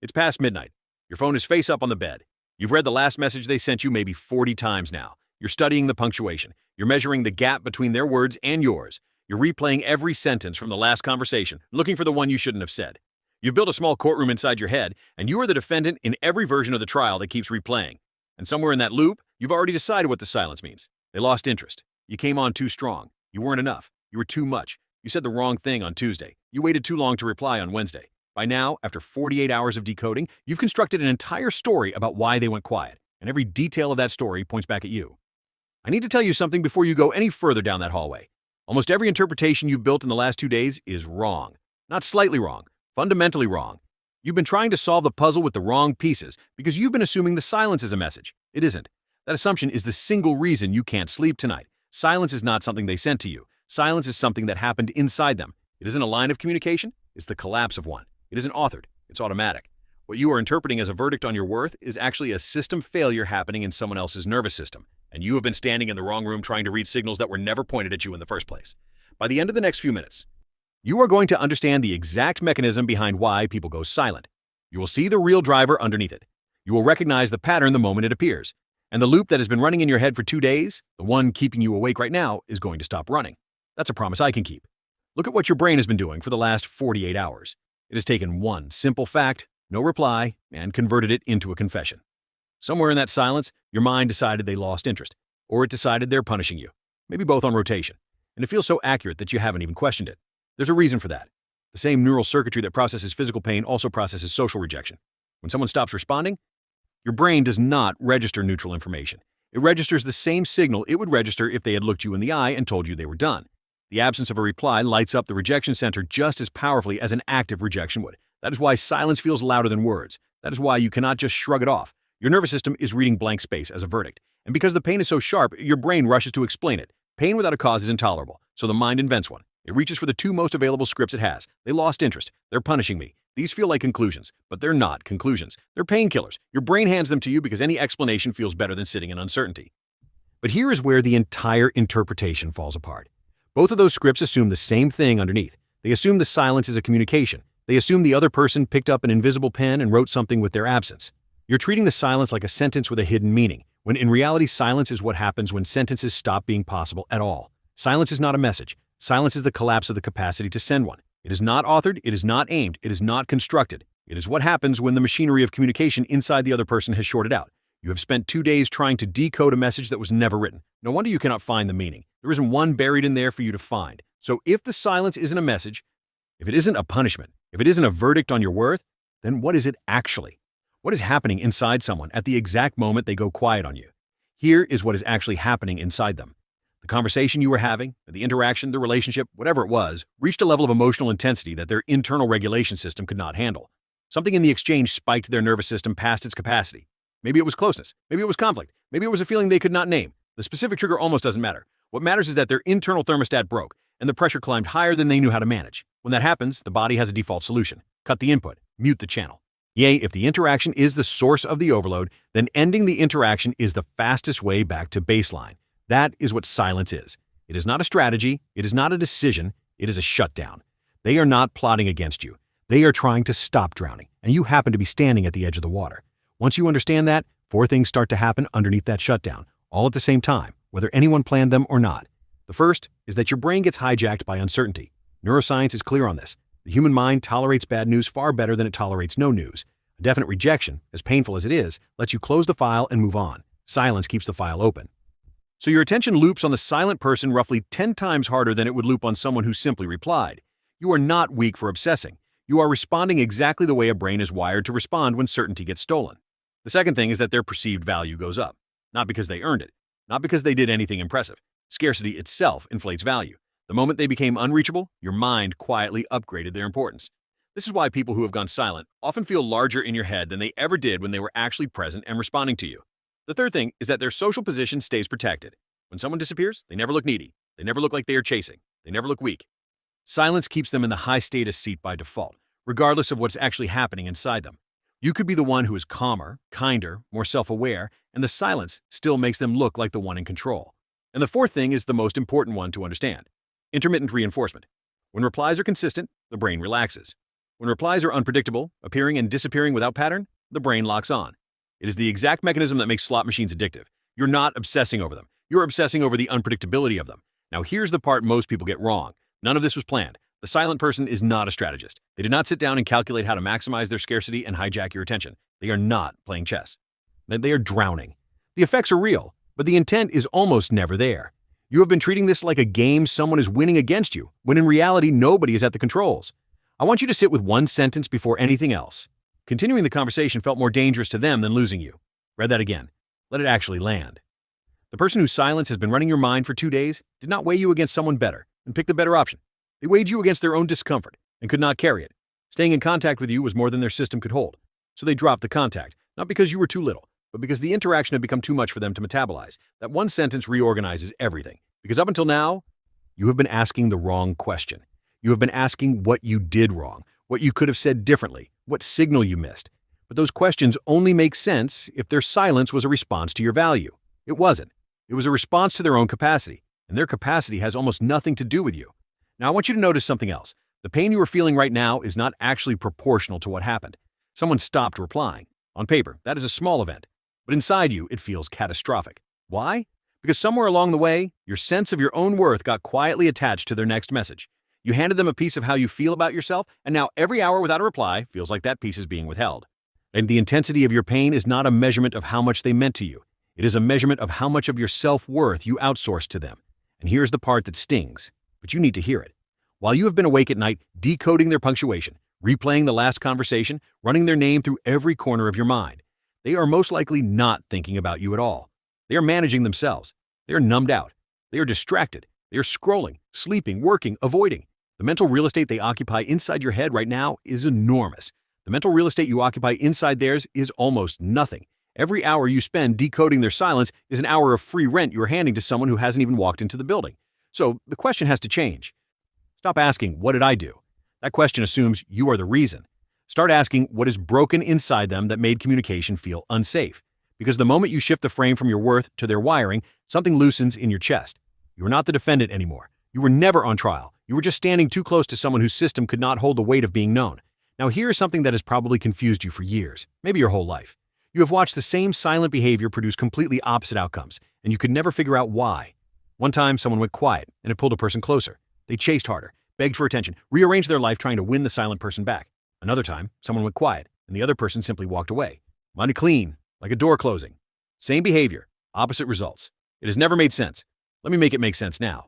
It's past midnight. Your phone is face up on the bed. You've read the last message they sent you maybe 40 times now. You're studying the punctuation. You're measuring the gap between their words and yours. You're replaying every sentence from the last conversation, looking for the one you shouldn't have said. You've built a small courtroom inside your head, and you are the defendant in every version of the trial that keeps replaying. And somewhere in that loop, you've already decided what the silence means. They lost interest. You came on too strong. You weren't enough. You were too much. You said the wrong thing on Tuesday. You waited too long to reply on Wednesday. By now, after 48 hours of decoding, you've constructed an entire story about why they went quiet, and every detail of that story points back at you. I need to tell you something before you go any further down that hallway. Almost every interpretation you've built in the last 2 days is wrong. Not slightly wrong, fundamentally wrong. You've been trying to solve the puzzle with the wrong pieces because you've been assuming the silence is a message. It isn't. That assumption is the single reason you can't sleep tonight. Silence is not something they sent to you. Silence is something that happened inside them. It isn't a line of communication, it's the collapse of one. It isn't authored, it's automatic. What you are interpreting as a verdict on your worth is actually a system failure happening in someone else's nervous system, and you have been standing in the wrong room trying to read signals that were never pointed at you in the first place. By the end of the next few minutes, you are going to understand the exact mechanism behind why people go silent. You will see the real driver underneath it. You will recognize the pattern the moment it appears. And the loop that has been running in your head for 2 days, the one keeping you awake right now, is going to stop running. That's a promise I can keep. Look at what your brain has been doing for the last 48 hours. It has taken one simple fact, no reply, and converted it into a confession. Somewhere in that silence, your mind decided they lost interest, or it decided they're punishing you, maybe both on rotation. And it feels so accurate that you haven't even questioned it. There's a reason for that. The same neural circuitry that processes physical pain also processes social rejection. When someone stops responding, your brain does not register neutral information. It registers the same signal it would register if they had looked you in the eye and told you they were done. The absence of a reply lights up the rejection center just as powerfully as an active rejection would. That is why silence feels louder than words. That is why you cannot just shrug it off. Your nervous system is reading blank space as a verdict. And because the pain is so sharp, your brain rushes to explain it. Pain without a cause is intolerable, so the mind invents one. It reaches for the two most available scripts it has. They lost interest. They're punishing me. These feel like conclusions, but they're not conclusions. They're painkillers. Your brain hands them to you because any explanation feels better than sitting in uncertainty. But here is where the entire interpretation falls apart. Both of those scripts assume the same thing underneath. They assume the silence is a communication. They assume the other person picked up an invisible pen and wrote something with their absence. You're treating the silence like a sentence with a hidden meaning, when in reality silence is what happens when sentences stop being possible at all. Silence is not a message. Silence is the collapse of the capacity to send one. It is not authored, it is not aimed, it is not constructed. It is what happens when the machinery of communication inside the other person has shorted out. You have spent 2 days trying to decode a message that was never written. No wonder you cannot find the meaning. There isn't one buried in there for you to find. So if the silence isn't a message, if it isn't a punishment, if it isn't a verdict on your worth, then what is it actually? What is happening inside someone at the exact moment they go quiet on you? Here is what is actually happening inside them. The conversation you were having, the interaction, the relationship, whatever it was, reached a level of emotional intensity that their internal regulation system could not handle. Something in the exchange spiked their nervous system past its capacity. Maybe it was closeness. Maybe it was conflict. Maybe it was a feeling they could not name. The specific trigger almost doesn't matter. What matters is that their internal thermostat broke, and the pressure climbed higher than they knew how to manage. When that happens, the body has a default solution. Cut the input. Mute the channel. Yea, if the interaction is the source of the overload, then ending the interaction is the fastest way back to baseline. That is what silence is. It is not a strategy. It is not a decision. It is a shutdown. They are not plotting against you. They are trying to stop drowning, and you happen to be standing at the edge of the water. Once you understand that, 4 things start to happen underneath that shutdown, all at the same time, whether anyone planned them or not. The first is that your brain gets hijacked by uncertainty. Neuroscience is clear on this. The human mind tolerates bad news far better than it tolerates no news. A definite rejection, as painful as it is, lets you close the file and move on. Silence keeps the file open. So your attention loops on the silent person roughly 10 times harder than it would loop on someone who simply replied. You are not weak for obsessing. You are responding exactly the way a brain is wired to respond when certainty gets stolen. The second thing is that their perceived value goes up. Not because they earned it. Not because they did anything impressive. Scarcity itself inflates value. The moment they became unreachable, your mind quietly upgraded their importance. This is why people who have gone silent often feel larger in your head than they ever did when they were actually present and responding to you. The third thing is that their social position stays protected. When someone disappears, they never look needy. They never look like they are chasing. They never look weak. Silence keeps them in the high-status seat by default, regardless of what's actually happening inside them. You could be the one who is calmer, kinder, more self-aware, and the silence still makes them look like the one in control. And the fourth thing is the most important one to understand. Intermittent reinforcement. When replies are consistent, the brain relaxes. When replies are unpredictable, appearing and disappearing without pattern, the brain locks on. It is the exact mechanism that makes slot machines addictive. You're not obsessing over them. You're obsessing over the unpredictability of them. Now here's the part most people get wrong. None of this was planned. The silent person is not a strategist. They did not sit down and calculate how to maximize their scarcity and hijack your attention. They are not playing chess. They are drowning. The effects are real, but the intent is almost never there. You have been treating this like a game someone is winning against you, when in reality nobody is at the controls. I want you to sit with one sentence before anything else. Continuing the conversation felt more dangerous to them than losing you. Read that again. Let it actually land. The person whose silence has been running your mind for 2 days did not weigh you against someone better and pick the better option. They weighed you against their own discomfort and could not carry it. Staying in contact with you was more than their system could hold. So they dropped the contact, not because you were too little, but because the interaction had become too much for them to metabolize. That one sentence reorganizes everything. Because up until now, you have been asking the wrong question. You have been asking what you did wrong, what you could have said differently, what signal you missed. But those questions only make sense if their silence was a response to your value. It wasn't. It was a response to their own capacity, and their capacity has almost nothing to do with you. Now I want you to notice something else. The pain you are feeling right now is not actually proportional to what happened. Someone stopped replying. On paper, that is a small event, but inside you, it feels catastrophic. Why? Because somewhere along the way, your sense of your own worth got quietly attached to their next message. You handed them a piece of how you feel about yourself, and now every hour without a reply feels like that piece is being withheld. And the intensity of your pain is not a measurement of how much they meant to you. It is a measurement of how much of your self-worth you outsourced to them. And here's the part that stings, but you need to hear it. While you have been awake at night, decoding their punctuation, replaying the last conversation, running their name through every corner of your mind, they are most likely not thinking about you at all. They are managing themselves. They are numbed out. They are distracted. They are scrolling, sleeping, working, avoiding. The mental real estate they occupy inside your head right now is enormous. The mental real estate you occupy inside theirs is almost nothing. Every hour you spend decoding their silence is an hour of free rent you're handing to someone who hasn't even walked into the building. So the question has to change. Stop asking, what did I do? That question assumes you are the reason. Start asking what is broken inside them that made communication feel unsafe. Because the moment you shift the frame from your worth to their wiring, something loosens in your chest. You are not the defendant anymore. You were never on trial. You were just standing too close to someone whose system could not hold the weight of being known. Now here is something that has probably confused you for years, maybe your whole life. You have watched the same silent behavior produce completely opposite outcomes, and you could never figure out why. One time, someone went quiet, and it pulled a person closer. They chased harder, begged for attention, rearranged their life trying to win the silent person back. Another time, someone went quiet, and the other person simply walked away. Minded clean, like a door closing. Same behavior, opposite results. It has never made sense. Let me make it make sense now.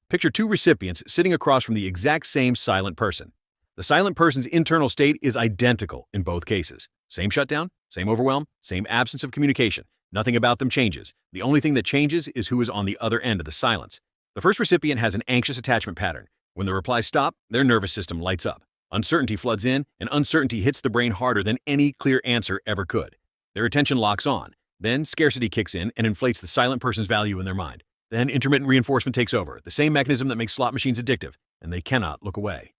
Picture two recipients sitting across from the exact same silent person. The silent person's internal state is identical in both cases. Same shutdown, same overwhelm, same absence of communication. Nothing about them changes. The only thing that changes is who is on the other end of the silence. The first recipient has an anxious attachment pattern. When the replies stop, their nervous system lights up. Uncertainty floods in, and uncertainty hits the brain harder than any clear answer ever could. Their attention locks on. Then scarcity kicks in and inflates the silent person's value in their mind. Then intermittent reinforcement takes over, the same mechanism that makes slot machines addictive, and they cannot look away.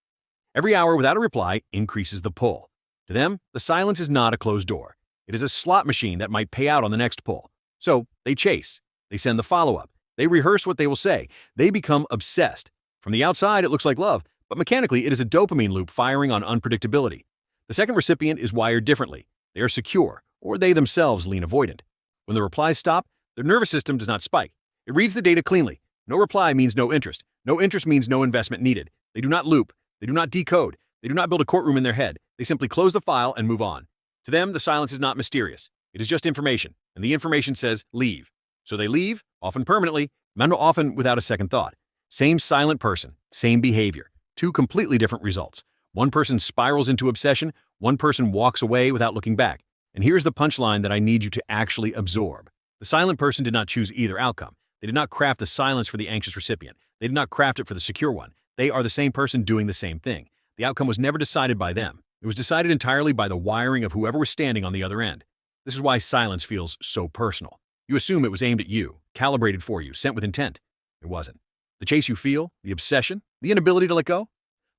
Every hour without a reply increases the pull. To them, the silence is not a closed door. It is a slot machine that might pay out on the next pull. So they chase. They send the follow-up. They rehearse what they will say. They become obsessed. From the outside, it looks like love, but mechanically, it is a dopamine loop firing on unpredictability. The second recipient is wired differently. They are secure, or they themselves lean avoidant. When the replies stop, their nervous system does not spike. It reads the data cleanly. No reply means no interest. No interest means no investment needed. They do not loop. They do not decode. They do not build a courtroom in their head. They simply close the file and move on. To them, the silence is not mysterious. It is just information, and the information says leave. So they leave, often permanently, often without a second thought. Same silent person, same behavior. Two completely different results. One person spirals into obsession, one person walks away without looking back. And here's the punchline that I need you to actually absorb. The silent person did not choose either outcome. They did not craft the silence for the anxious recipient. They did not craft it for the secure one. They are the same person doing the same thing. The outcome was never decided by them. It was decided entirely by the wiring of whoever was standing on the other end. This is why silence feels so personal. You assume it was aimed at you, calibrated for you, sent with intent. It wasn't. The chase you feel, the obsession, the inability to let go,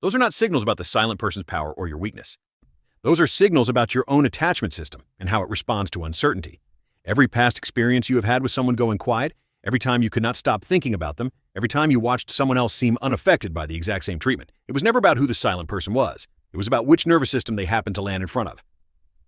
those are not signals about the silent person's power or your weakness. Those are signals about your own attachment system and how it responds to uncertainty. Every past experience you have had with someone going quiet, every time you could not stop thinking about them, every time you watched someone else seem unaffected by the exact same treatment, it was never about who the silent person was. It was about which nervous system they happened to land in front of.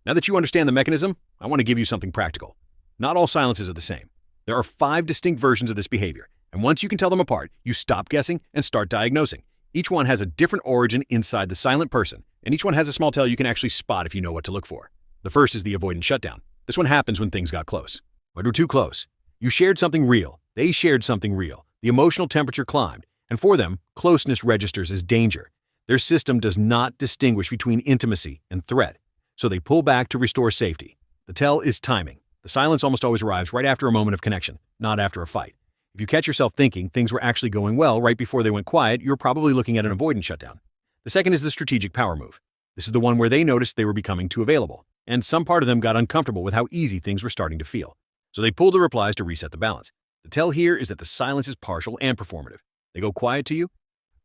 Now that you understand the mechanism, I want to give you something practical. Not all silences are the same. There are 5 distinct versions of this behavior, and once you can tell them apart, you stop guessing and start diagnosing. Each one has a different origin inside the silent person, and each one has a small tell you can actually spot if you know what to look for. The first is the avoidant shutdown. This one happens when things got close. But we're too close. You shared something real. They shared something real. The emotional temperature climbed, and for them, closeness registers as danger. Their system does not distinguish between intimacy and threat, so they pull back to restore safety. The tell is timing. The silence almost always arrives right after a moment of connection, not after a fight. If you catch yourself thinking things were actually going well right before they went quiet, you're probably looking at an avoidant shutdown. The second is the strategic power move. This is the one where they noticed they were becoming too available, and some part of them got uncomfortable with how easy things were starting to feel. So they pulled the replies to reset the balance. The tell here is that the silence is partial and performative. They go quiet to you,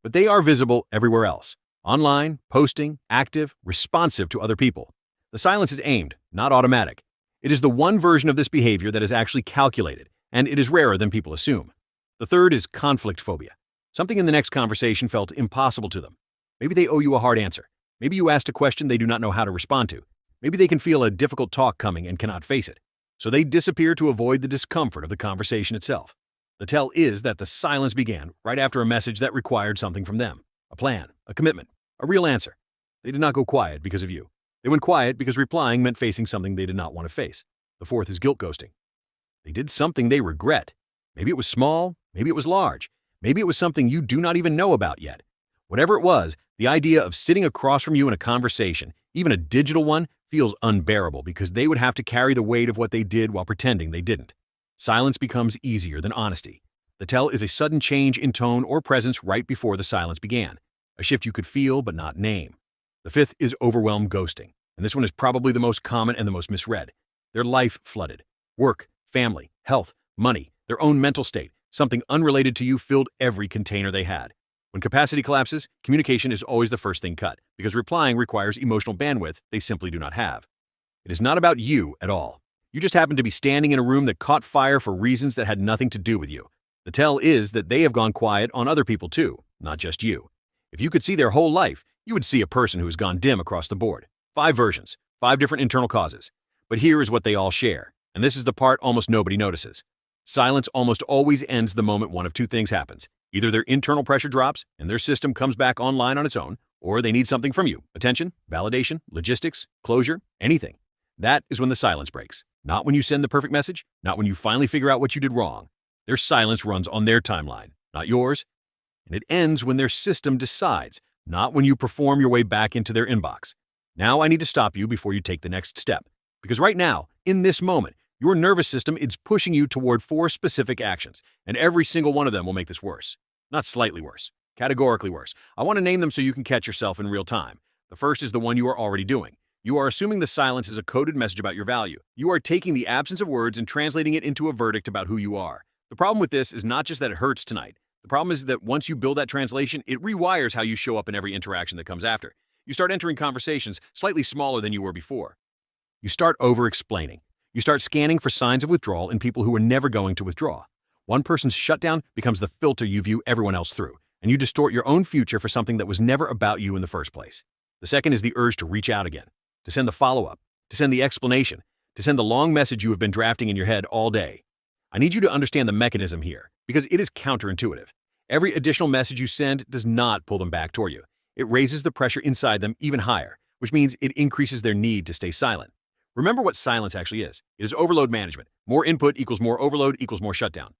but they are visible everywhere else. Online, posting, active, responsive to other people. The silence is aimed, not automatic. It is the one version of this behavior that is actually calculated, and it is rarer than people assume. The third is conflict phobia. Something in the next conversation felt impossible to them. Maybe they owe you a hard answer. Maybe you asked a question they do not know how to respond to. Maybe they can feel a difficult talk coming and cannot face it. So they disappear to avoid the discomfort of the conversation itself. The tell is that the silence began right after a message that required something from them. A plan, a commitment, a real answer. They did not go quiet because of you. They went quiet because replying meant facing something they did not want to face. The fourth is guilt ghosting. They did something they regret. Maybe it was small, maybe it was large, maybe it was something you do not even know about yet. Whatever it was, the idea of sitting across from you in a conversation, even a digital one, feels unbearable because they would have to carry the weight of what they did while pretending they didn't. Silence becomes easier than honesty. The tell is a sudden change in tone or presence right before the silence began, a shift you could feel but not name. The fifth is overwhelmed ghosting, and this one is probably the most common and the most misread. Their life flooded. Work, family, health, money, their own mental state, something unrelated to you filled every container they had. When capacity collapses, communication is always the first thing cut, because replying requires emotional bandwidth they simply do not have. It is not about you at all. You just happen to be standing in a room that caught fire for reasons that had nothing to do with you. The tell is that they have gone quiet on other people too, not just you. If you could see their whole life, you would see a person who has gone dim across the board. 5 versions, 5 different internal causes. But here is what they all share, and this is the part almost nobody notices. Silence almost always ends the moment one of 2 things happens. Either their internal pressure drops and their system comes back online on its own, or they need something from you. Attention, validation, logistics, closure, anything. That is when the silence breaks. Not when you send the perfect message, not when you finally figure out what you did wrong. Their silence runs on their timeline, not yours. And it ends when their system decides, not when you perform your way back into their inbox. Now I need to stop you before you take the next step. Because right now, in this moment, your nervous system is pushing you toward 4 specific actions, and every single one of them will make this worse. Not slightly worse, categorically worse. I want to name them so you can catch yourself in real time. The first is the one you are already doing. You are assuming the silence is a coded message about your value. You are taking the absence of words and translating it into a verdict about who you are. The problem with this is not just that it hurts tonight. The problem is that once you build that translation, it rewires how you show up in every interaction that comes after. You start entering conversations slightly smaller than you were before. You start over-explaining. You start scanning for signs of withdrawal in people who are never going to withdraw. One person's shutdown becomes the filter you view everyone else through, and you distort your own future for something that was never about you in the first place. The second is the urge to reach out again, to send the follow-up, to send the explanation, to send the long message you have been drafting in your head all day. I need you to understand the mechanism here, because it is counterintuitive. Every additional message you send does not pull them back toward you. It raises the pressure inside them even higher, which means it increases their need to stay silent. Remember what silence actually is. It is overload management. More input equals more overload equals more shutdown.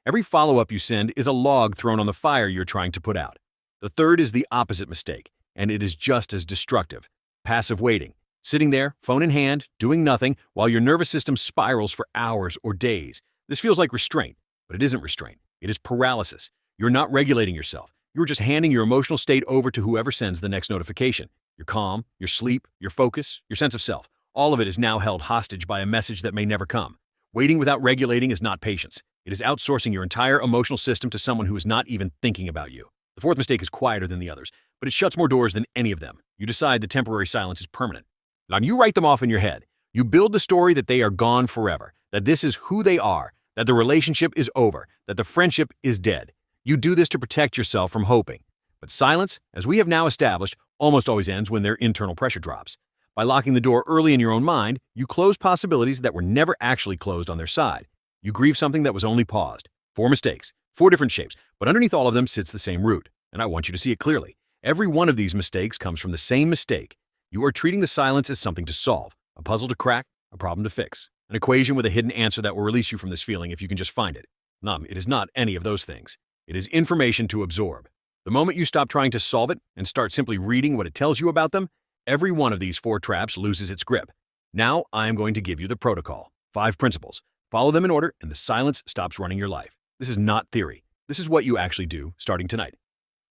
Every follow-up you send is a log thrown on the fire you're trying to put out. The third is the opposite mistake, and it is just as destructive. Passive waiting. Sitting there, phone in hand, doing nothing, while your nervous system spirals for hours or days. This feels like restraint, but it isn't restraint. It is paralysis. You're not regulating yourself. You're just handing your emotional state over to whoever sends the next notification. Your calm, your sleep, your focus, your sense of self. All of it is now held hostage by a message that may never come. Waiting without regulating is not patience. It is outsourcing your entire emotional system to someone who is not even thinking about you. The fourth mistake is quieter than the others, but it shuts more doors than any of them. You decide the temporary silence is permanent. Now you write them off in your head. You build the story that they are gone forever, that this is who they are, that the relationship is over, that the friendship is dead. You do this to protect yourself from hoping. But silence, as we have now established, almost always ends when their internal pressure drops. By locking the door early in your own mind, you close possibilities that were never actually closed on their side. You grieve something that was only paused. 4 mistakes, 4 different shapes, but underneath all of them sits the same root, and I want you to see it clearly. Every one of these mistakes comes from the same mistake. You are treating the silence as something to solve, a puzzle to crack, a problem to fix, an equation with a hidden answer that will release you from this feeling if you can just find it. It is not any of those things. It is information to absorb. The moment you stop trying to solve it and start simply reading what it tells you about them, every one of these 4 traps loses its grip. Now, I am going to give you the protocol. 5 principles. Follow them in order, and the silence stops running your life. This is not theory. This is what you actually do, starting tonight.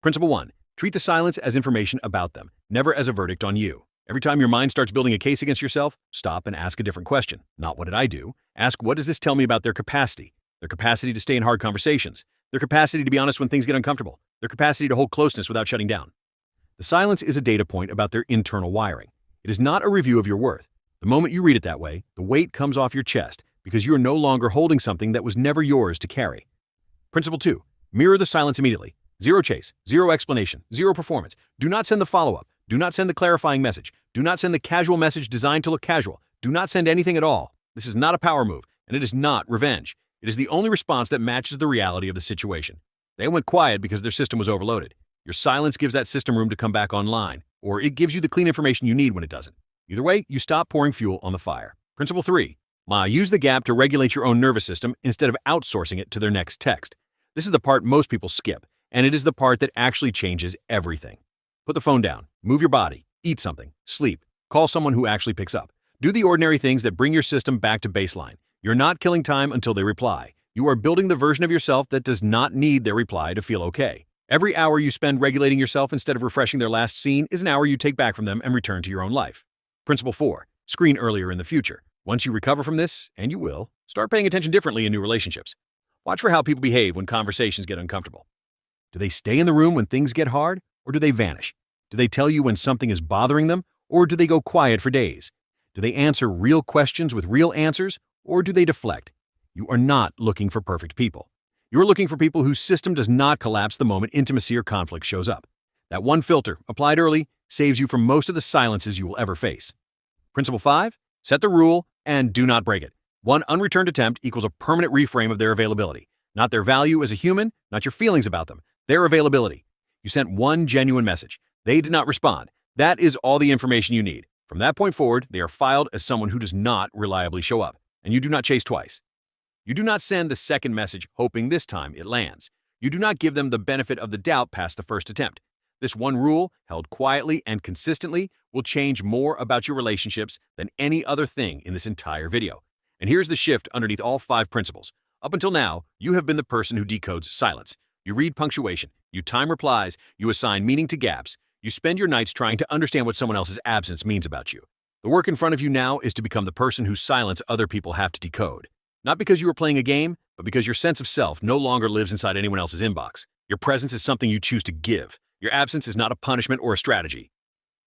Principle 1. Treat the silence as information about them, never as a verdict on you. Every time your mind starts building a case against yourself, stop and ask a different question. Not what did I do? Ask, what does this tell me about their capacity? Their capacity to stay in hard conversations. Their capacity to be honest when things get uncomfortable. Their capacity to hold closeness without shutting down. The silence is a data point about their internal wiring. It is not a review of your worth. The moment you read it that way, the weight comes off your chest because you are no longer holding something that was never yours to carry. Principle 2. Mirror the silence immediately. 0 chase, 0 explanation, 0 performance. Do not send the follow-up. Do not send the clarifying message. Do not send the casual message designed to look casual. Do not send anything at all. This is not a power move, and it is not revenge. It is the only response that matches the reality of the situation. They went quiet because their system was overloaded. Your silence gives that system room to come back online, or it gives you the clean information you need when it doesn't. Either way, you stop pouring fuel on the fire. Principle 3. Use the gap to regulate your own nervous system instead of outsourcing it to their next text. This is the part most people skip, and it is the part that actually changes everything. Put the phone down, move your body, eat something, sleep, call someone who actually picks up. Do the ordinary things that bring your system back to baseline. You're not killing time until they reply. You are building the version of yourself that does not need their reply to feel okay. Every hour you spend regulating yourself instead of refreshing their last scene is an hour you take back from them and return to your own life. Principle 4. Screen earlier in the future. Once you recover from this, and you will, start paying attention differently in new relationships. Watch for how people behave when conversations get uncomfortable. Do they stay in the room when things get hard, or do they vanish? Do they tell you when something is bothering them, or do they go quiet for days? Do they answer real questions with real answers, or do they deflect? You are not looking for perfect people. You're looking for people whose system does not collapse the moment intimacy or conflict shows up. That one filter, applied early, saves you from most of the silences you will ever face. Principle 5. Set the rule and do not break it. One unreturned attempt equals a permanent reframe of their availability. Not their value as a human, not your feelings about them, their availability. You sent one genuine message. They did not respond. That is all the information you need. From that point forward, they are filed as someone who does not reliably show up, and you do not chase twice. You do not send the second message hoping this time it lands. You do not give them the benefit of the doubt past the first attempt. This one rule, held quietly and consistently, will change more about your relationships than any other thing in this entire video. And here's the shift underneath all 5 principles. Up until now, you have been the person who decodes silence. You read punctuation, you time replies, you assign meaning to gaps, you spend your nights trying to understand what someone else's absence means about you. The work in front of you now is to become the person whose silence other people have to decode. Not because you are playing a game, but because your sense of self no longer lives inside anyone else's inbox. Your presence is something you choose to give. Your absence is not a punishment or a strategy.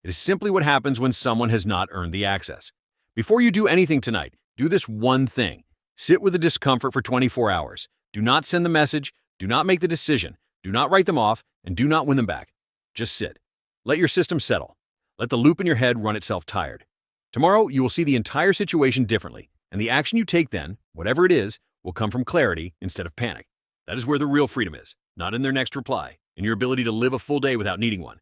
It is simply what happens when someone has not earned the access. Before you do anything tonight, do this one thing. Sit with the discomfort for 24 hours. Do not send the message, do not make the decision, do not write them off, and do not win them back. Just sit. Let your system settle. Let the loop in your head run itself tired. Tomorrow, you will see the entire situation differently, and the action you take then, whatever it is, will come from clarity instead of panic. That is where the real freedom is, not in their next reply, in your ability to live a full day without needing one.